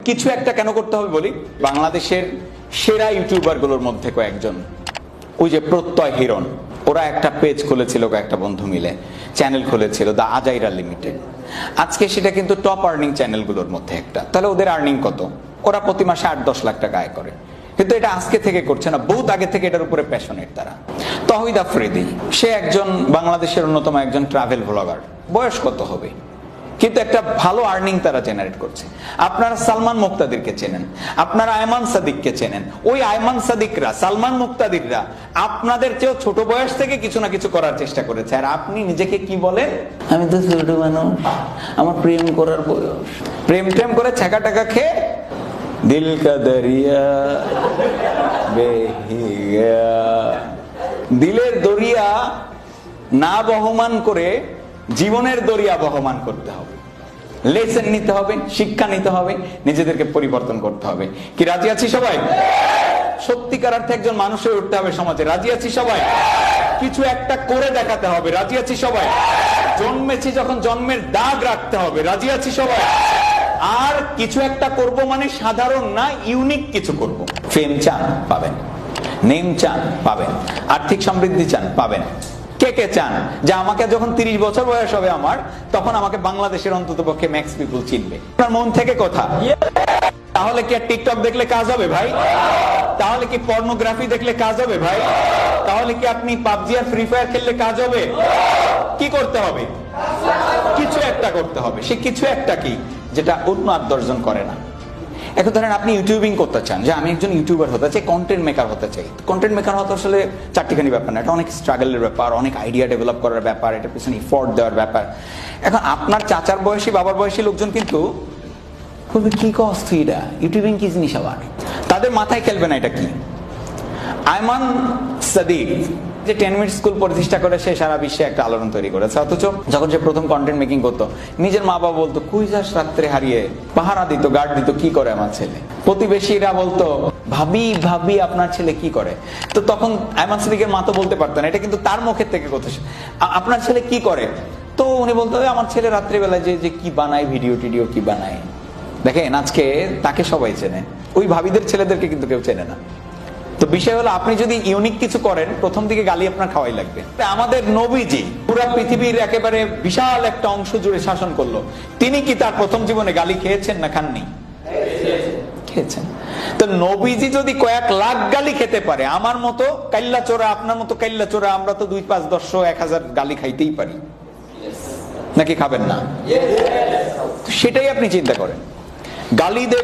কিছু একটা কেন করতে হবে বলি, বাংলাদেশের সেরা ইউটিউবার গুলোর মধ্যে কয়েকজন, ওই যে প্রত্যয় হিরণ, ওরা একটা পেজ খুলেছিল, একটা বন্ধু মিলে চ্যানেল খুলেছিল, দা আজাইরা লিমিটেড। আজকে সেটা কিন্তু টপ আর্নিং চ্যানেলগুলোর মধ্যে একটা। তাহলে ওদের আর্নিং কত? ওরা প্রতি মাসে 8-10 লাখ টাকা আয় করে। কিন্তু এটা আজকে থেকে করছে না, বহুত আগে থেকে এটার উপরে প্যাশনেট তারা। তহিদ আফ্রিদি, সে একজন বাংলাদেশের অন্যতম একজন ট্রাভেল ব্লগার। বয়স কত হবে, কিন্তু একটা ভালো আর্নিং তারা জেনারেট করছে। আপনারা সালমান মুক্তাদিরকে চেনেন, আপনারা আয়মান সাদিককে চেনেন। ওই আয়মান সাদিকরা, সালমান মুক্তাদিররা আপনাদের চেয়েও ছোট বয়স থেকে কিছু না কিছু করার চেষ্টা করেছে। আর আপনি নিজেকে কি বলেন? আমি তো ছোট মানুষ, আমার প্রেম করার বয়স। প্রেম করে ছাকা টাকা খেয়ে দিল কা দরিয়া বেহি গয়া, দিলের দরিয়া না বহমান করে জীবনের দরিয়া বহমান করতে হবে। লেসন নিতে হবে, শিক্ষা নিতে হবে, নিজেদেরকে পরিবর্তন করতে হবে। কি রাজি আছি সবাই? সত্যিকার অর্থে একজন মানুষ হয়ে উঠতে হবে সমাজে। রাজি আছি সবাই? কিছু একটা করে দেখাতে হবে। রাজি আছি সবাই? জন্মেছি যখন জন্মের দাগ রাখতে হবে। রাজি আছি সবাই? আর কিছু একটা করব মানে সাধারণ না, ইউনিক কিছু করব। ফেম চান, পাবেন। নেম চান, পাবেন। আর্থিক সমৃদ্ধি চান, পাবেন। কে কে চান যে আমাকে যখন 30 বছর বয়স হবে আমার, তখন আমাকে বাংলাদেশের অন্তত পক্ষে ম্যাক্স পিপল চিনবে? আপনার মন থেকে কথা। তাহলে কি আর টিকটক দেখলে কাজ হবে ভাই? তাহলে কি পর্নোগ্রাফি দেখলে কাজ হবে ভাই? তাহলে কি আপনি পাবজি আর ফ্রি ফায়ার খেললে কাজ হবে? কি করতে হবে? কিছু একটা করতে হবে। সে কিছু একটা কি, যেটা অন্য 8-10 জন করে না। এখন ধরেন আপনি ইউটিউবিং করতে চান, যে আমি একজন ইউটিউবার হতে চাই, কন্টেন্ট মেকার হতে চাই। কন্টেন্ট মেকার হতে আসলে চারটিখানি ব্যাপার না, এটা অনেক স্ট্রাগলের ব্যাপার, অনেক আইডিয়া ডেভেলপ করার ব্যাপার, এটা পিছনে এফোর্ট দেওয়ার ব্যাপার। এখন আপনার চাচার বয়সী, বাবার বয়সী লোকজন কিন্তু বলবে কি কষ্ট এটা, ইউটিউবিং কি জিনিস আবার? তাদের মাথায় খেলবে না এটা কি। আয়মান সাদিক যে 10 মিনিট স্কুল প্রতিষ্ঠা করে, সে সারা বিশ্বে একটা আলোড়ন তৈরি করেছে। অথচ যখন সে প্রথম কন্টেন্ট মেকিং করতো, নিজের মা বাবা বলতো কই যাস রাত্রে হারিয়ে, পাহারা দিত, গার্ড দিত, কি করে আমার ছেলে। প্রতিবেশীরা বলতো ভাবি ভাবি আপনার ছেলে কি করে। তো তখন আয়মান সাদিকের মা তো বলতে পারতেন, এটা কিন্তু তার মুখের থেকে কথা, আপনার ছেলে কি করে। তো উনি বলতো আমার ছেলে রাত্রিবেলায় যে কি বানায়, ভিডিও টিডিও কি বানায়। দেখেন আজকে তাকে সবাই চেনে, ওই ভাবিদের ছেলেদেরকে কিন্তু কেউ চেনে না। তো বিষয় হলো, আপনি যদি ইউনিক কিছু করেন, প্রথম দিকে গালি আপনার খাওয়াই লাগবে। আমাদের নবীজি পুরো পৃথিবীর একেবারে বিশাল একটা অংশ জুড়ে শাসন করলো, তিনি কি তার প্রথম জীবনে গালি খেয়েছেন না খাননি? খেয়েছেন। তো নবীজি যদি কয়েক লাখ গালি খেতে পারে, আমার মতো কাল্লা চোরা, আপনার মতো কাল্লা চোরা, আমরা তো 2, 5, 10, 1000 গালি খাইতেই পারি, নাকি খাবেন না? সেটাই আপনি চিন্তা করেন। গালি দেবে